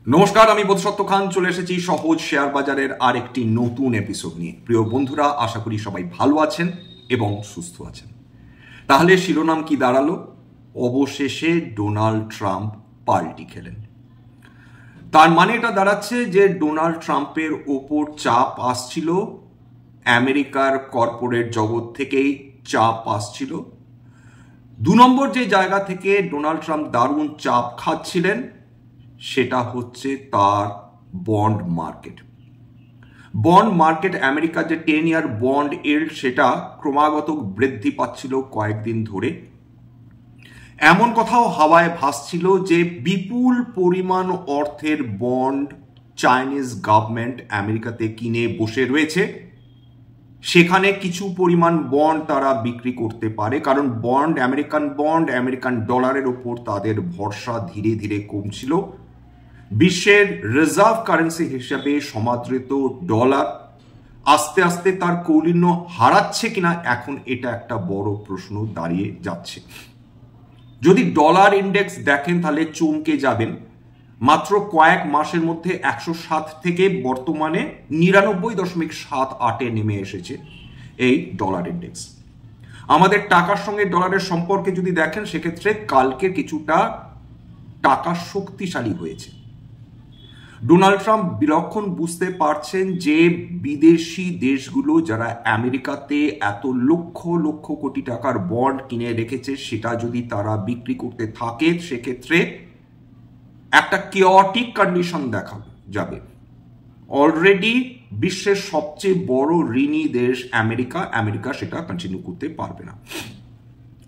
নমস্কার, আমি বোধসত্ত্ব খান চলে এসেছি সহজ শেয়ার বাজারের আর একটি নতুন এপিসোড নিয়ে। প্রিয় বন্ধুরা, আশা করি সবাই ভালো আছেন এবং সুস্থ আছেন। তাহলে শিরোনাম কি দাঁড়ালো? অবশেষে ডোনাল্ড ট্রাম্প পাল্টি খেলেন। তার মানে এটা দাঁড়াচ্ছে যে ডোনাল্ড ট্রাম্পের ওপর চাপ আসছিল, আমেরিকার কর্পোরেট জগৎ থেকেই চাপ আসছিল। 2 নম্বর যে জায়গা থেকে ডোনাল্ড ট্রাম্প দারুণ চাপ খাচ্ছিলেন সেটা হচ্ছে তার বন্ড মার্কেট। বন্ড মার্কেট, আমেরিকার যে 10 ইয়ার বন্ড ইল্ড, সেটা ক্রমাগত বৃদ্ধি পাচ্ছিল কয়েকদিন ধরে। এমন কথাও হাওয়ায় ভাসছিল যে বিপুল পরিমাণ অর্থের বন্ড চাইনিজ গভর্নমেন্ট আমেরিকাতে কিনে বসে রয়েছে। সেখানে কিছু পরিমাণ বন্ড তারা বিক্রি করতে পারে, কারণ বন্ড, আমেরিকান ডলারের ওপর তাদের ভরসা ধীরে ধীরে কমছিল। বিশ্বের রিজার্ভ কারেন্সি হিসাবে সমাদৃত ডলার আস্তে আস্তে তার কৌলিন্য হারাচ্ছে কিনা, এখন এটা একটা বড় প্রশ্ন দাঁড়িয়ে যাচ্ছে। যদি ডলার ইন্ডেক্স দেখেন তাহলে চমকে যাবেন। মাত্র কয়েক মাসের মধ্যে 107 থেকে বর্তমানে 99.78-এ নেমে এসেছে এই ডলার ইন্ডেক্স। আমাদের টাকার সঙ্গে ডলারের সম্পর্কে যদি দেখেন, সেক্ষেত্রে কালকে কিছুটা টাকা শক্তিশালী হয়েছে। ডোনাল্ড ট্রাম্প বিলক্ষণ বুঝতে পারছেন যে বিদেশি দেশগুলো যারা আমেরিকাতে এত লক্ষ লক্ষ কোটি টাকার বন্ড কিনে রেখেছে, সেটা যদি তারা বিক্রি করতে থাকে, সেক্ষেত্রে একটা কেওটিক কন্ডিশন দেখা যাবে। অলরেডি বিশ্বের সবচেয়ে বড় ঋণী দেশ আমেরিকা সেটা কন্টিনিউ করতে পারবে না।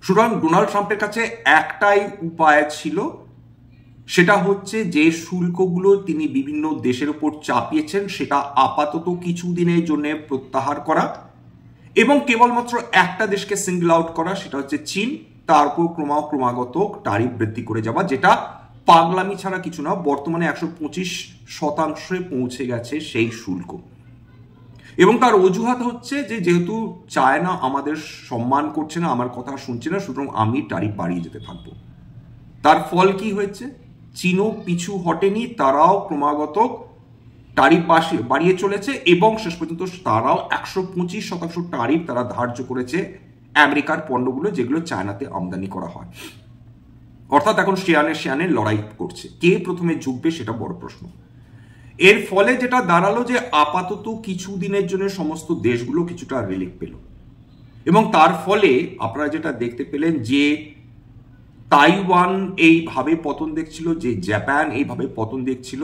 সুতরাং ডোনাল্ড ট্রাম্পের কাছে একটাই উপায় ছিল, সেটা হচ্ছে যে শুল্কগুলো তিনি বিভিন্ন দেশের উপর চাপিয়েছেন সেটা আপাতত কিছুদিনের জন্য প্রত্যাহার করা এবং কেবলমাত্র একটা দেশকে সিঙ্গল আউট করা, সেটা হচ্ছে চীন। তার উপর ক্রমাগত ট্যারিফ বৃদ্ধি করে যাওয়া, যেটা পাগলামি ছাড়া কিছু না। বর্তমানে 125% পৌঁছে গেছে সেই শুল্ক, এবং তার অজুহাত হচ্ছে যে যেহেতু চায়না আমাদের সম্মান করছে না, আমার কথা শুনছে না, সুতরাং আমি ট্যারিফ বাড়িয়ে যেতে থাকবো। তার ফল কি হয়েছে? চীনও পিছু হটেনি, তারাও ক্রমাগত ট্যারিফ বাড়িয়ে চলেছে এবং শেষ পর্যন্ত তারাও 125% ট্যারিফ তারা ধার্য করেছে আমেরিকার পণ্যগুলো যেগুলো চায়নাতে আমদানি করা হয়। অর্থাৎ এখন শেয়ানে লড়াই করছে, কে প্রথমে ঝুঁকবে সেটা বড় প্রশ্ন। এর ফলে যেটা দাঁড়ালো যে আপাতত কিছুদিনের জন্য সমস্ত দেশগুলো কিছুটা রিলিফ পেল, এবং তার ফলে আপনারা যেটা দেখতে পেলেন যে তাইওয়ান এইভাবে পতন দেখছিল, যে জাপান এইভাবে পতন দেখছিল,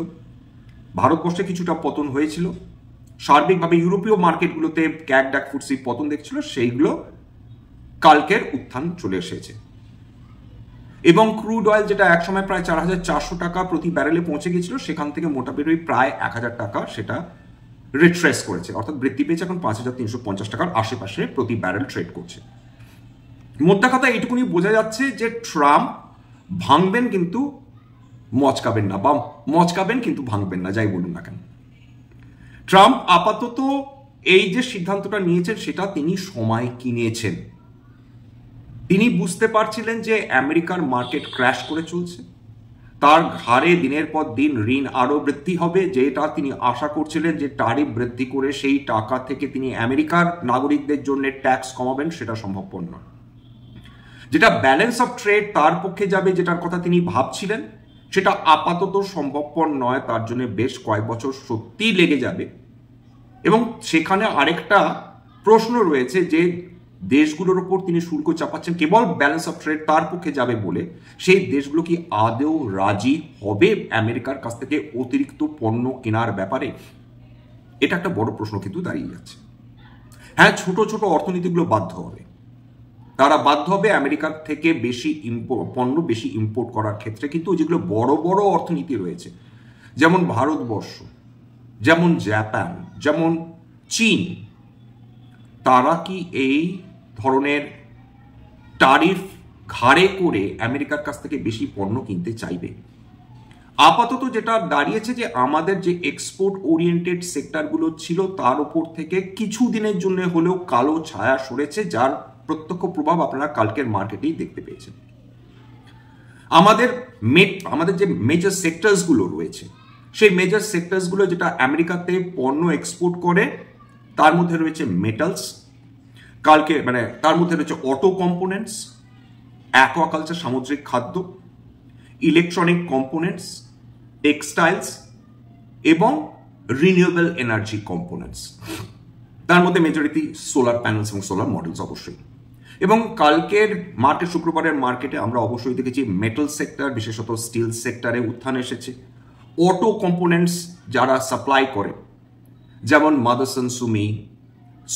ভারতবর্ষে কিছুটা পতন হয়েছিল, সার্বিকভাবে ইউরোপীয় মার্কেটগুলোতে ক্যাকডাক ফুটসি পতন দেখছিল, সেইগুলো কালকের উত্থান চলে এসেছে। এবং ক্রুড অয়েল যেটা একসময় প্রায় 4,400 টাকা প্রতি ব্যারেলে পৌঁছে গেছিল, সেখান থেকে মোটামুটি প্রায় 1,000 টাকা সেটা রিট্রেস করেছে, অর্থাৎ বৃদ্ধি পেয়েছে, এখন 5,350 টাকার আশেপাশে প্রতি ব্যারেল ট্রেড করছে। মোদ্দা কথা এইটুকুনি বোঝা যাচ্ছে যে ট্রাম্প ভাঙবেন কিন্তু মচকাবেন না, বা মচকাবেন কিন্তু ভাঙবেন না, যাই বলুন না কেন। ট্রাম্প আপাতত এই যে সিদ্ধান্তটা নিয়েছেন সেটা তিনি সময় কিনেছেন। তিনি বুঝতে পারছিলেন যে আমেরিকার মার্কেট ক্র্যাশ করে চলছে, তার ঘাড়ে দিনের পর দিন ঋণ আরো বৃদ্ধি হবে, যেটা তিনি আশা করছিলেন যে ট্যারিফ বৃদ্ধি করে সেই টাকা থেকে তিনি আমেরিকার নাগরিকদের জন্য ট্যাক্স কমাবেন, সেটা সম্ভবপর নয়। যেটা ব্যালেন্স অফ ট্রেড তার পক্ষে যাবে, যেটার কথা তিনি ভাবছিলেন, সেটা আপাতত সম্ভবপর নয়। তার জন্য বেশ কয়েক বছর সত্যি লেগে যাবে। এবং সেখানে আরেকটা প্রশ্ন রয়েছে যে দেশগুলোর উপর তিনি শুল্ক চাপাচ্ছেন কেবল ব্যালেন্স অফ ট্রেড তার পক্ষে যাবে বলে, সেই দেশগুলো কি আদৌ রাজি হবে আমেরিকার কাছ থেকে অতিরিক্ত পণ্য কেনার ব্যাপারে? এটা একটা বড় প্রশ্ন কিন্তু দাঁড়িয়ে যাচ্ছে। হ্যাঁ, ছোট ছোট অর্থনীতিগুলো বাধ্য হবে, তারা বাধ্য হবে আমেরিকার থেকে বেশি পণ্য বেশি ইম্পোর্ট করার ক্ষেত্রে, কিন্তু যেগুলো বড় বড় অর্থনীতি রয়েছে, যেমন ভারতবর্ষ, যেমন জাপান, যেমন চীন, তারা কি এই ধরনের ট্যারিফ ঘাড়ে করে আমেরিকার কাছ থেকে বেশি পণ্য কিনতে চাইবে? আপাতত যেটা দাঁড়িয়েছে যে আমাদের যে এক্সপোর্ট ওরিয়েন্টেড সেক্টরগুলো ছিল তার উপর থেকে কিছু দিনের জন্য হলেও কালো ছায়া সরেছে, যার প্রত্যক্ষ প্রভাব আপনারা কালকের মার্কেটেই দেখতে পেয়েছেন। আমাদের যে মেজর সেক্টরসগুলো রয়েছে, সেই মেজর সেক্টরসগুলো যেটা আমেরিকাতে পণ্য এক্সপোর্ট করে, তার মধ্যে রয়েছে মেটালস, কালকে মানে তার মধ্যে রয়েছে অটো কম্পোনেন্টস, অ্যাকোয়াকালচার সামুদ্রিক খাদ্য, ইলেকট্রনিক কম্পোনেন্টস, টেক্সটাইলস এবং রিনিউয়েবল এনার্জি কম্পোনেন্টস। তার মধ্যে মেজরিটি সোলার প্যানেলস এবং সোলার মডেলস অবশ্যই। এবং কালকের মার্কেট, শুক্রবারের মার্কেটে আমরা অবশ্যই দেখেছি মেটাল সেক্টর, বিশেষত স্টিল সেক্টরে উত্থান এসেছে। অটো কম্পোনেন্টস যারা সাপ্লাই করে, যেমন মাদারসন সুমি,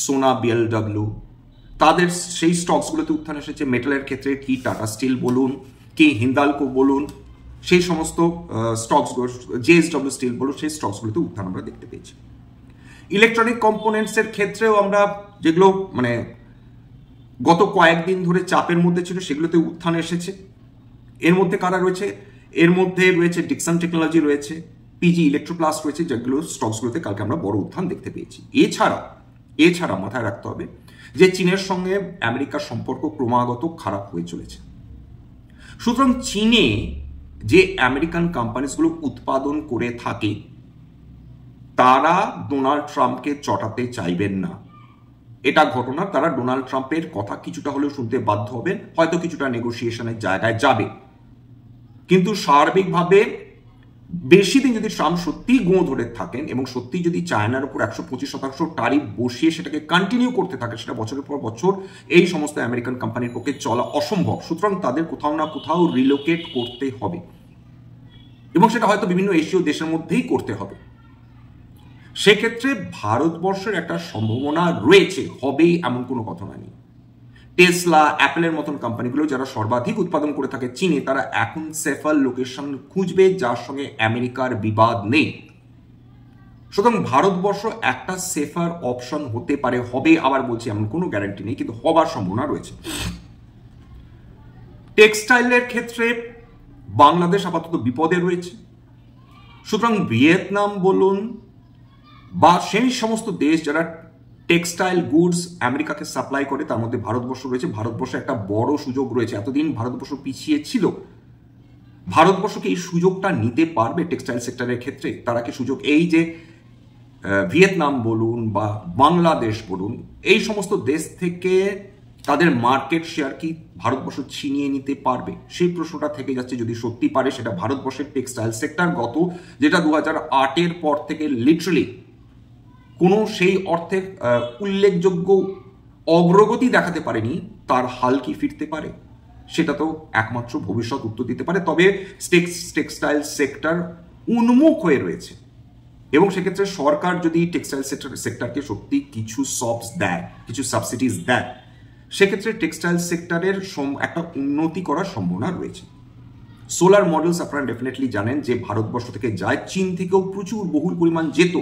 সোনা বিএলডব্লিউ, তাদের সেই স্টকসগুলোতে উত্থান এসেছে। মেটালের ক্ষেত্রে কি টাটা স্টিল বলুন, কি হিন্দালকো বলুন, সেই সমস্ত স্টকসগুলো, জেএসডব্লিউ স্টিল বলুন, সেই স্টকসগুলোতে উত্থান আমরা দেখতে পেয়েছি। ইলেকট্রনিক কম্পোনেন্টসের ক্ষেত্রেও আমরা যেগুলো মানে গত কয়েকদিন ধরে চাপের মধ্যে ছিল, সেগুলোতে উত্থান এসেছে। এর মধ্যে কারা রয়েছে? এর মধ্যে রয়েছে ডিকসন টেকনোলজি, রয়েছে পিজি ইলেকট্রোপ্লাস্ট, রয়েছে, যেগুলো স্টকসগুলোতে কালকে আমরা বড় উত্থান দেখতে পেয়েছি। এছাড়া মাথায় রাখতে হবে যে চীনের সঙ্গে আমেরিকার সম্পর্ক ক্রমাগত খারাপ হয়ে চলেছে। সুতরাং চীনে যে আমেরিকান কোম্পানিজগুলো উৎপাদন করে থাকে, তারা ডোনাল্ড ট্রাম্পকে চটাতে চাইবেন না। এটা ঘটনা, তারা ডোনাল্ড ট্রাম্পের কথা কিছুটা হলেও শুনতে বাধ্য হবেন, হয়তো কিছুটা নেগোসিয়েশনের জায়গায় যাবে। কিন্তু সার্বিকভাবে বেশি দিন যদি ট্রাম্প সত্যি গোঁ ধরে থাকেন এবং সত্যি যদি চায়নার উপর 125% ট্যারিফ বসিয়ে সেটাকে কন্টিনিউ করতে থাকে, সেটা বছরের পর বছর এই সমস্ত আমেরিকান কোম্পানির পক্ষে চলা অসম্ভব। সুতরাং তাদের কোথাও না কোথাও রিলোকেট করতে হবে এবং সেটা হয়তো বিভিন্ন এশীয় দেশের মধ্যেই করতে হবে। সেক্ষেত্রে ভারতবর্ষের একটা সম্ভাবনা রয়েছে, হবেই এমন কোনো কথা নেই। টেসলা, অ্যাপেলের মতন কোম্পানিগুলো যারা সর্বাধিক উৎপাদন করে থাকে চীনে, তারা এখন সেফার লোকেশন খুঁজবে যার সঙ্গে আমেরিকার বিবাদ নেই। সুতরাং ভারতবর্ষ একটা সেফার অপশন হতে পারে, হবে, আবার বলছি এমন কোনো গ্যারান্টি নেই, কিন্তু হবার সম্ভাবনা রয়েছে। টেক্সটাইলের ক্ষেত্রে বাংলাদেশ আপাতত বিপদে রয়েছে। সুতরাং ভিয়েতনাম বলুন বা সেই সমস্ত দেশ যারা টেক্সটাইল গুডস আমেরিকাকে সাপ্লাই করে, তার মধ্যে ভারতবর্ষ রয়েছে। ভারতবর্ষে একটা বড় সুযোগ রয়েছে। এতদিন ভারতবর্ষ পিছিয়ে ছিল, ভারতবর্ষকে এই সুযোগটা নিতে পারবে টেক্সটাইল সেক্টরের ক্ষেত্রে? তারা কি সুযোগ, এই যে ভিয়েতনাম বলুন বা বাংলাদেশ বলুন, এই সমস্ত দেশ থেকে তাদের মার্কেট শেয়ার কি ভারতবর্ষ ছিনিয়ে নিতে পারবে? সেই প্রশ্নটা থেকে যাচ্ছে। যদি সত্যি পারে, সেটা ভারতবর্ষের টেক্সটাইল সেক্টর যেটা 2008-এর পর থেকে লিটারালি কোনো সেই অর্থে উল্লেখযোগ্য অগ্রগতি দেখাতে পারেনি, তার হাল কি ফিরতে পারে? সেটা তো একমাত্র ভবিষ্যৎ উত্তর দিতে পারে। তবে টেক্সটাইল সেক্টর উন্মুখ হয়ে রয়েছে এবং সেক্ষেত্রে সরকার যদি টেক্সটাইল সেক্টরকে সত্যি কিছু সবস দেয়, কিছু সাবসিডিজ দেয়, সেক্ষেত্রে টেক্সটাইল সেক্টরের একটা উন্নতি করার সম্ভাবনা রয়েছে। সোলার মডেলস আপনারা ডেফিনেটলি জানেন যে ভারতবর্ষ থেকে যায়, চীন থেকেও প্রচুর বহুল পরিমাণ যেত,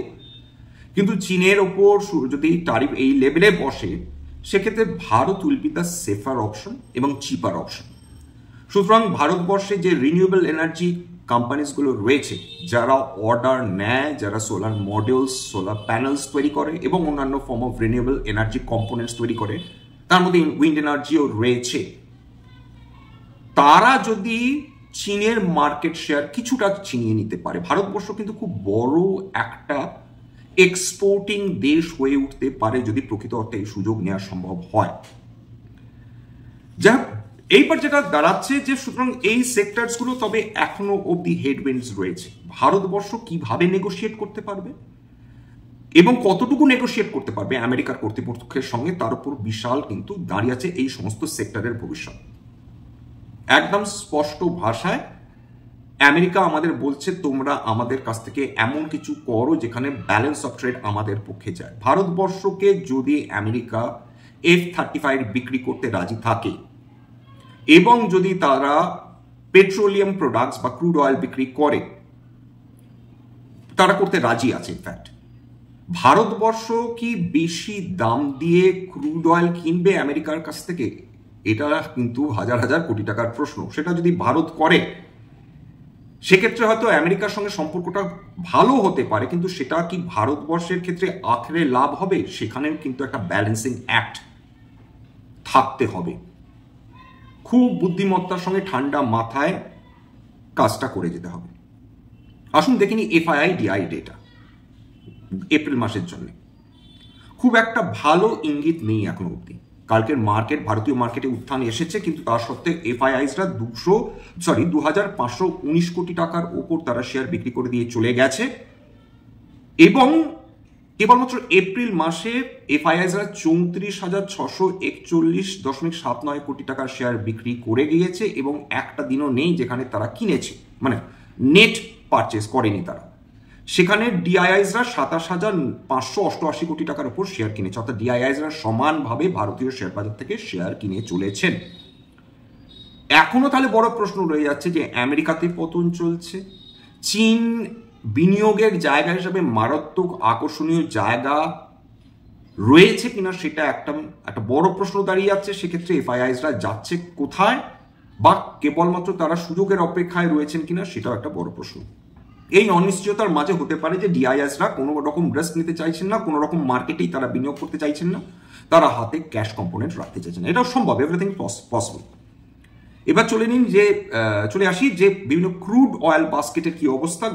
কিন্তু চীনের ওপর যদি ট্যারিফ এই লেভেলে বসে, সেক্ষেত্রে Bharat will be the safer option এবং চিপার অপশন। সুতরাং ভারতবর্ষে যে রিনিউয়েবল এনার্জি কোম্পানিজগুলো রয়েছে, যারা অর্ডার নেয়, যারা সোলার মডেলস, সোলার প্যানেলস তৈরি করে এবং অন্যান্য form of renewable energy components তৈরি করে, তার মধ্যে উইন্ড এনার্জিও রয়েছে, তারা যদি চীনের মার্কেট শেয়ার কিছুটা ছিনিয়ে নিতে পারে, ভারতবর্ষ কিন্তু খুব বড় একটা এক্সপোর্টিং দেশ হয়ে উঠতে পারে যদি প্রকৃত অর্থে এই সুযোগ নেওয়া সম্ভব হয়। যা এইবার যেটা দাঁড়াচ্ছে যে সুতরাং এই সেক্টরসগুলো তবে এখনো অব্দি হেডউইন্ডস রয়েছে। ভারতবর্ষ কিভাবে নেগোশিয়েট করতে পারবে এবং কতটুকু নেগোশিয়েট করতে পারবে আমেরিকার কর্তৃপক্ষের সঙ্গে, তার উপর বিশাল কিন্তু দাঁড়িয়ে আছে এই সমস্ত সেক্টরের ভবিষ্যৎ। একদম স্পষ্ট ভাষায় আমেরিকা আমাদের বলছে, তোমরা আমাদের কাছ থেকে এমন কিছু করো যেখানে ব্যালেন্স অফ ট্রেড আমাদের পক্ষে যায়। ভারতবর্ষকে যদি আমেরিকা F-35 বিক্রি করতে রাজি থাকে এবং যদি তারা পেট্রোলিয়াম প্রোডাক্টস বা ক্রুড অয়েল বিক্রি করে, তারা করতে রাজি আছে। ইনফ্যাক্ট ভারতবর্ষ কি বেশি দাম দিয়ে ক্রুড অয়েল কিনবে আমেরিকার কাছ থেকে? এটা কিন্তু হাজার হাজার কোটি টাকার প্রশ্ন। সেটা যদি ভারত করে, সেক্ষেত্রে হয়তো আমেরিকার সঙ্গে সম্পর্কটা ভালো হতে পারে, কিন্তু সেটা কি ভারতবর্ষের ক্ষেত্রে আখেরে লাভ হবে? সেখানেও কিন্তু একটা ব্যালেন্সিং অ্যাক্ট থাকতে হবে। খুব বুদ্ধিমত্তার সঙ্গে ঠান্ডা মাথায় কাজটা করে যেতে হবে। আসুন দেখিনি এফআইআই ডিআই ডেটা এপ্রিল মাসের জন্য। খুব একটা ভালো ইঙ্গিত নেই এখনো অবধি। কালকের মার্কেট, ভারতীয় মার্কেটে উত্থান এসেছে, কিন্তু তার সত্ত্বেও এফআইআইসরা 2,519 কোটি টাকার ওপর তারা শেয়ার বিক্রি করে দিয়ে চলে গেছে। এবং কেবলমাত্র এপ্রিল মাসে এফআইআইসরা 34,641.79 কোটি টাকার শেয়ার বিক্রি করে গিয়েছে, এবং একটা দিনও নেই যেখানে তারা কিনেছে, মানে নেট পারচেস করেনি তারা। সেখানে ডিআইআইসরা 27,588 কোটি টাকার উপর শেয়ার কিনেছে, অর্থাৎ ডিআইআইসরা সমানভাবে ভারতীয় শেয়ার বাজার থেকে শেয়ার কিনে চলেছেন। এখনো তাহলে বড় প্রশ্ন রয়ে যাচ্ছে যে আমেরিকাতে পতন চলছে, চীন বিনিয়োগের জায়গা হিসাবে মারাত্মক আকর্ষণীয় জায়গা রয়েছে কিনা সেটা একটা বড় প্রশ্ন দাঁড়িয়ে যাচ্ছে। সেক্ষেত্রে এফআইআইসরা যাচ্ছে কোথায়, বা কেবলমাত্র তারা সুযোগের অপেক্ষায় রয়েছেন কিনা সেটাও একটা বড় প্রশ্ন। এই অনিশ্চয়তার মাঝে হতে পারে যে ডিআইএসরা কোনো রকম রিস্ক নিতে চাইছেন না, কোনো রকম মার্কেটেই তারা বিনিয়োগ করতে চাইছেন না, তারা হাতে ক্যাশ কম্পোনেন্ট রাখতে চাইছেন না। এটাও সম্ভব, এভরিথিং পসিবল। এবার চলে আসি যে বিভিন্ন ক্রুড অয়েল বাস্কেটের কি অবস্থা।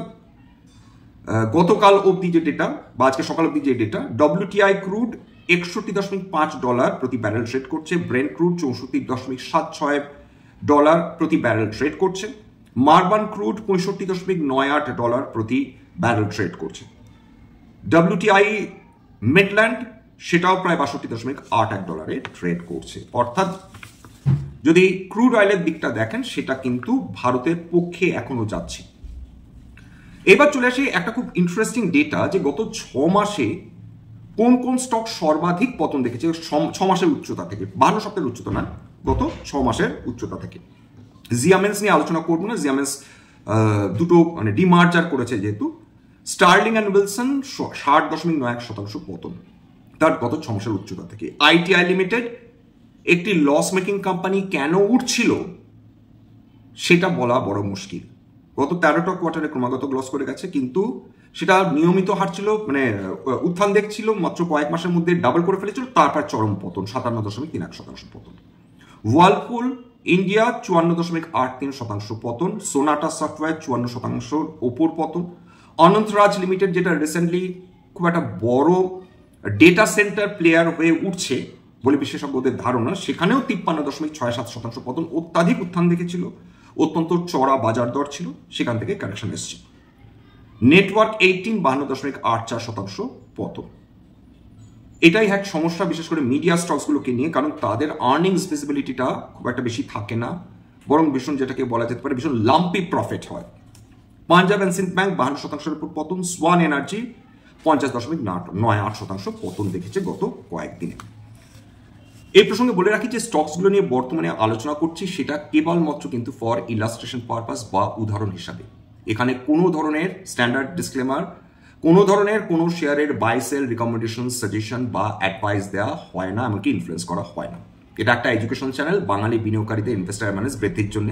গতকাল অবধি যে ডেটা, বা আজকে সকাল অবধি যে ডেটা, WTI ক্রুড $61.5 প্রতি ব্যারেল ট্রেড করছে, ব্রেন্ট ক্রুড $64.76 প্রতি ব্যারেল ট্রেড করছে, মার্বান ক্রুড $65.98 প্রতি ব্যারেল ট্রেড করছে, WTI মিডল্যান্ড সেটাও প্রায় $62.81 ট্রেড করছে। অর্থাৎ যদি ক্রুড অয়েলের দিকটা দেখেন সেটা কিন্তু ভারতের পক্ষে এখনো যাচ্ছে। এবার চলে আসি একটা খুব ইন্টারেস্টিং ডেটা, যে গত 6 মাসে কোন কোন স্টক সর্বাধিক পতন দেখেছে 6 মাসের উচ্চতা থেকে, 52 সপ্তাহের উচ্চতা না, গত 6 মাসের উচ্চতা থেকে। জিয়ামেন্স নিয়ে আলোচনা করবো না, জিয়ামেন্স দুটো মানে ডিমার্জার করেছে যেহেতু। স্টার্লিং অ্যান্ড উইলসন 60.91% পতন তার গত 6 মাসের উচ্চতা থেকে। আইটিআই লিমিটেড একটি লস মেকিং কোম্পানি কেন উঠছিল সেটা বলা বড় মুশকিল। গত 13টা কোয়ার্টারে ক্রমাগত লস করে গেছে, কিন্তু সেটা নিয়মিত হারছিল, মানে উত্থান দেখছিল, মাত্র কয়েক মাসের মধ্যে ডাবল করে ফেলেছিল, তারপর চরম পতন 57.31% পতন। ওয়ার্লপুল ইন্ডিয়া 54.83% পতন, সোনাটা সফটওয়্যার 54% ওপর পতন, অনন্তরাজ লিমিটেড যেটা রিসেন্টলি খুব একটা বড় ডেটা সেন্টার প্লেয়ার হয়ে উঠছে বলে বিশেষজ্ঞদের ধারণা, সেখানেও 53.67% পতন। অত্যাধিক উত্থান দেখেছিল, অত্যন্ত চড়া বাজার দর ছিল, সেখান থেকে কারেকশন এসছে। নেটওয়ার্ক 18 52.84% পতন। এটাই এক সমস্যা, বিশেষ করে মিডিয়া স্টকসগুলোকে নিয়ে, কারণ তাদের আর্নিংস ভিজিবিলিটিটা খুব একটা বেশি থাকে না, বরং ভীষণ যেটাকে বলা যেতে পারে ভীষণ লাম্পি প্রফিট হয়। পাঞ্জাব অ্যান্ড সিন্ধ ব্যাংক 52% উপর পতন, সোয়ান এনার্জি 50.98% পতন দেখেছে গত কয়েকদিনে। এই প্রসঙ্গে বলে রাখি যে স্টকসগুলো নিয়ে বর্তমানে আলোচনা করছি সেটা কেবলমাত্র কিন্তু ফর ইলাস্ট্রেশন পারপাস বা উদাহরণ হিসাবে। এখানে কোনো ধরনের স্ট্যান্ডার্ড ডিসক্লেমার, কোনো ধরনের কোনো শেয়ারের বাই সেল রিকমেন্ডেশন, সাজেশন বা অ্যাডভাইস দেওয়া হয় না, এমনকি ইনফ্লুয়েন্স করা হয় না। এটা একটা এডুকেশন চ্যানেল বাঙালি বিনিয়োগকারীদের ইনভেস্টার অ্যাওয়ারনেস বৃদ্ধির জন্য।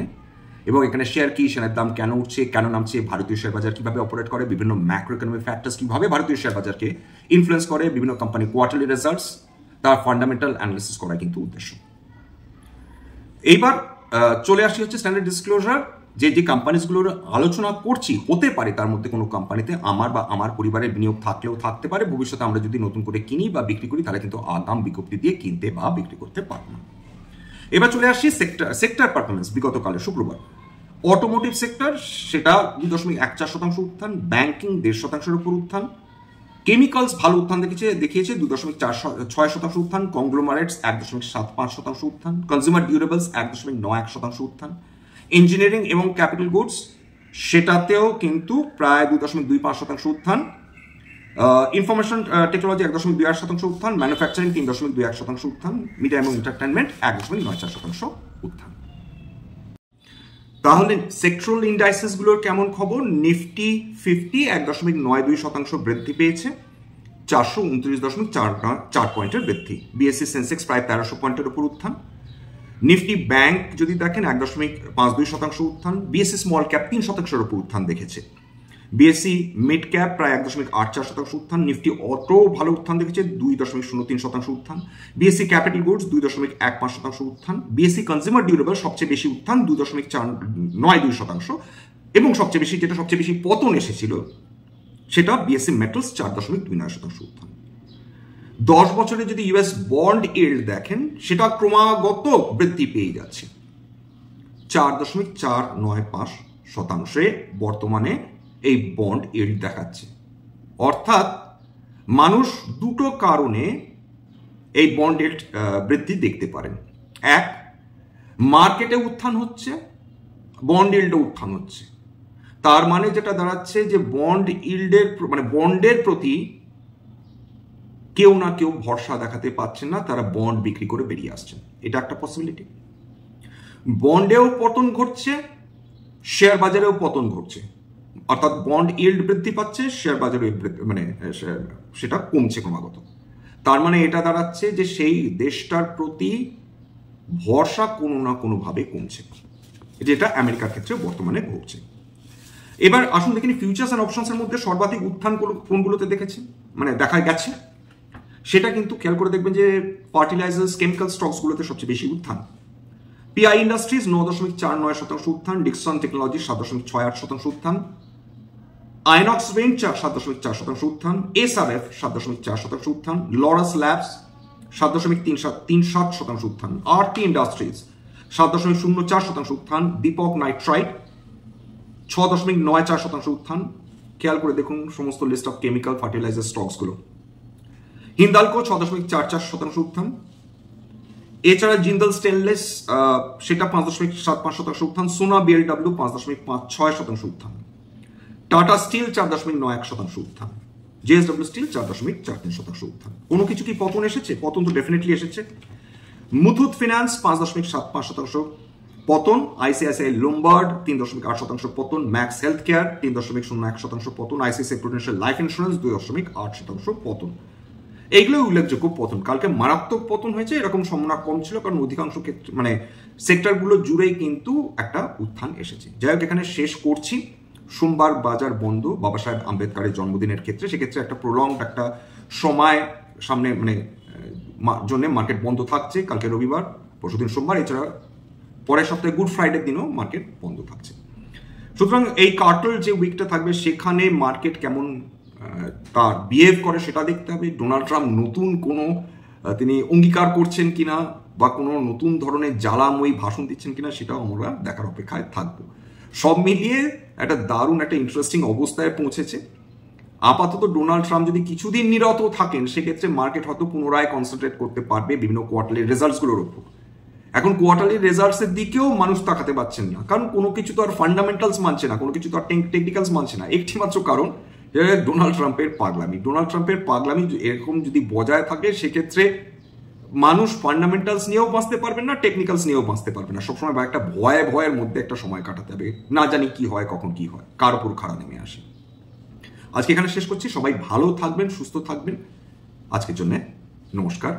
এবং এখানে শেয়ার কি, শেয়ারের দাম কেন উঠছে, কেন নামছে, ভারতীয় শেয়ার বাজার কিভাবে অপারেট করে, বিভিন্ন ম্যাক্রো ইকোনমিক ফ্যাক্টরস কিভাবে ভারতীয় শেয়ার বাজারকে ইনফ্লুয়েন্স করে, বিভিন্ন কোম্পানি কোয়ার্টারলি রেজাল্টস, তার ফান্ডামেন্টাল অ্যানালিসিস করা কিন্তু উদ্দেশ্য। এইবার চলে আসি হচ্ছে স্ট্যান্ডার্ড ডিসক্লোজার, যে কোম্পানিজগুলোর আলোচনা করছি হতে পারে তার মধ্যে কোনো কোম্পানিতে আমার বা আমার পরিবারের বিনিয়োগ থাকলেও থাকতে পারে। ভবিষ্যতে আমরা যদি নতুন করে কিনি বা বিক্রি করি তাহলে কিন্তু আগাম বিজ্ঞপ্তি দিয়ে কিনতে বা বিক্রি করতে পারবো না। এবার চলে আসি সেক্টর পারফরমেন্স। বিগত কালে শুক্রবার অটোমোটিভ সেক্টর সেটা 2.14% উত্থান, ব্যাংকিং 1.5%-এর উপর উত্থান, কেমিক্যালস ভালো উত্থান দেখিয়েছে 2.46% উত্থান, কংগ্লোমারেটস 1.75% উত্থান, কনজিউমার ডিউরেবলস 1.91% উত্থান, ইঞ্জিনিয়ারিং এবং ক্যাপিটাল গুডস সেটাতেও কিন্তু প্রায় 2.25% উত্থান, ইনফরমেশন টেকনোলজি 1.28% উত্থান, ম্যানুফ্যাকচারিং 3.21% উত্থান, মিডিয়া এবং এন্টারটেনমেন্ট 1.94% উত্থান। তাহলে সেক্টরাল ইন্ডাইসেস গুলোর কেমন খবর? নিফটি 50 1.92% বৃদ্ধি পেয়েছে, 429.44 পয়েন্টের বৃদ্ধি। বিএসসি সেন্সেক্স প্রায় 1300 পয়েন্টের উপর উত্থান। নিফটি ব্যাংক যদি দেখেন 1.52% উত্থান। বিএসসি স্মল ক্যাপ 3%-এর উপর উত্থান দেখেছে। বিএসসি মিড ক্যাপ প্রায় 1.84% উত্থান। নিফটি অটো ভালো উত্থান দেখেছে 2.03% উত্থান। বিএসসি ক্যাপিটাল গুডস 2.15% উত্থান। বিএসসি কনজিউমার ডিউরেবল সবচেয়ে বেশি উত্থান 2.92%। এবং যেটা সবচেয়ে বেশি পতন এসেছিল সেটা বিএসসি মেটালস 4.29% উত্থান। 10 বছরে যদি ইউএস বন্ড ইল্ড দেখেন সেটা ক্রমাগত বৃদ্ধি পেয়ে যাচ্ছে, 4.495% বর্তমানে এই বন্ড ইল্ড দেখাচ্ছে। অর্থাৎ মানুষ দুটো কারণে এই বন্ড ইল্ড বৃদ্ধি দেখতে পারেন। এক, মার্কেটে উত্থান হচ্ছে, বন্ড ইল্ডে উত্থান হচ্ছে। তার মানে যেটা দাঁড়াচ্ছে যে বন্ড ইল্ডের মানে বন্ডের প্রতি কেউ না কেউ ভরসা দেখাতে পারছেন না, তারা বন্ড বিক্রি করে বেরিয়ে আসছেন, এটা একটা পসিবিলিটি। বন্ডেও পতন ঘটছে, শেয়ার বাজারেও পতন ঘটছে, অর্থাৎ বন্ড ইল্ড বৃদ্ধি পাচ্ছে, শেয়ার বাজারে মানে সেটা কমছে ক্রমাগত। তার মানে এটা দাঁড়াচ্ছে যে সেই দেশটার প্রতি ভরসা কোনো না কোনোভাবে কমছে, যেটা আমেরিকার ক্ষেত্রে বর্তমানে ঘটছে। এবার আসুন দেখিনি ফিউচার্স অ্যান্ড অপশনসের মধ্যে সর্বাধিক উত্থান কোনগুলোতে দেখেছে, মানে দেখা গেছে। সেটা কিন্তু খেয়াল করে দেখবেন যে ফার্টিলাইজার্স, কেমিক্যাল স্টকসগুলোতে সবচেয়ে বেশি উত্থান। পিআই ইন্ডাস্ট্রিজ 9.49% উত্থান, ডিকসন টেকনোলজি 7.68% উত্থান, আইনক্স ভেঞ্চার 7.4% উত্থান, এসআরএফ 7.4% উত্থান, লরাস ল্যাবস 7.37% উত্থান, আরটি ইন্ডাস্ট্রিজ 7.04% উত্থান, দীপক নাইট্রাইট 6.94% উত্থান। খেয়াল করে দেখুন সমস্ত লিস্ট অফ কেমিক্যাল ফার্টিলাইজার স্টকসগুলো। হিন্দালকো 6.44% উত্থান। এছাড়া জিন্দাল স্টেনলেস সেটা 5.75% উত্থান, সোনা বিএলডব্লিউ 5.56% উত্থান, টাটা স্টিল 4.91% উত্থান, জেএসডব্লিউ স্টিল 4.43% উত্থান। কোনো কিছু কি পতন এসেছে? পতন তো ডেফিনেটলি এসেছে। মুথুট ফিন্যান্স 5.75% পতন, আইসিআইসিআই লোমবার্ড 3.8% পতন, ম্যাক্স হেলথ কেয়ার 3.01% পতন, আইসিআইসিআই প্রুডেন্সিয়াল লাইফ ইন্স্যুরেন্স 2.8% পতন। এইগুলো উল্লেখযোগ্য পতন। কালকে মারাত্মক পতন হয়েছে, এরকম সম্ভাবনা কম ছিল, কারণ অধিকাংশ ক্ষেত্রে মানে সেক্টরগুলো জুড়েই কিন্তু একটা উত্থান এসেছে। যাই হোক, এখানে শেষ করছি। সোমবার বাজার বন্ধ বাবা সাহেব আম্বেদকরের জন্মদিনের ক্ষেত্রে, সেক্ষেত্রে একটা প্রলংড একটা সময় সামনে মানে জন্য মার্কেট বন্ধ থাকছে। কালকে রবিবার, পরশুদিন সোমবার, এছাড়া পরের সপ্তাহে গুড ফ্রাইডের দিনও মার্কেট বন্ধ থাকছে। সুতরাং এই কার্টল যে উইকটা থাকবে সেখানে মার্কেট কেমন তার বিহেভ করে সেটা দেখতে হবে। ডোনাল্ড ট্রাম্প নতুন কোনো তিনি অঙ্গীকার করছেন কিনা বা কোনো নতুন ধরনের জ্বালাময়ী ভাষণ দিচ্ছেন কিনা সেটাও আমরা দেখার অপেক্ষায় থাকবো। সব মিলিয়ে একটা দারুণ একটা ইন্টারেস্টিং অবস্থায় পৌঁছেছে। আপাতত ডোনাল্ড ট্রাম্প যদি কিছুদিন নীরব থাকেন সেক্ষেত্রে মার্কেট হয়তো পুনরায় কনসেন্ট্রেট করতে পারবে বিভিন্ন কোয়ার্টারলি রেজাল্টসগুলোর উপর। এখন কোয়ার্টারলি রেজাল্টসের দিকেও মানুষ তাকাতে পারছেন না, কারণ কোনো কিছু তো আর ফান্ডামেন্টালস মানছে না, কোনো কিছু তো আর টেকনিক্যালস মানছে না। একটি মাত্র কারণ, ডোনাল্ড ট্রাম্পের পাগলামি। ডোনাল্ড ট্রাম্পের পাগলামি এরকম যদি বজায় থাকে সেক্ষেত্রে মানুষ ফান্ডামেন্টালস নিয়েও বাঁচতে পারবেন না, টেকনিক্যালস নিয়েও বাঁচতে পারবে না। সবসময় একটা ভয়ের মধ্যে একটা সময় কাটাতে হবে, না জানি কি হয়, কখন কি হয়, কার উপর খাড়া নেমে আসে। আজকে এখানে শেষ করছি। সবাই ভালো থাকবেন, সুস্থ থাকবেন। আজকের জন্য নমস্কার।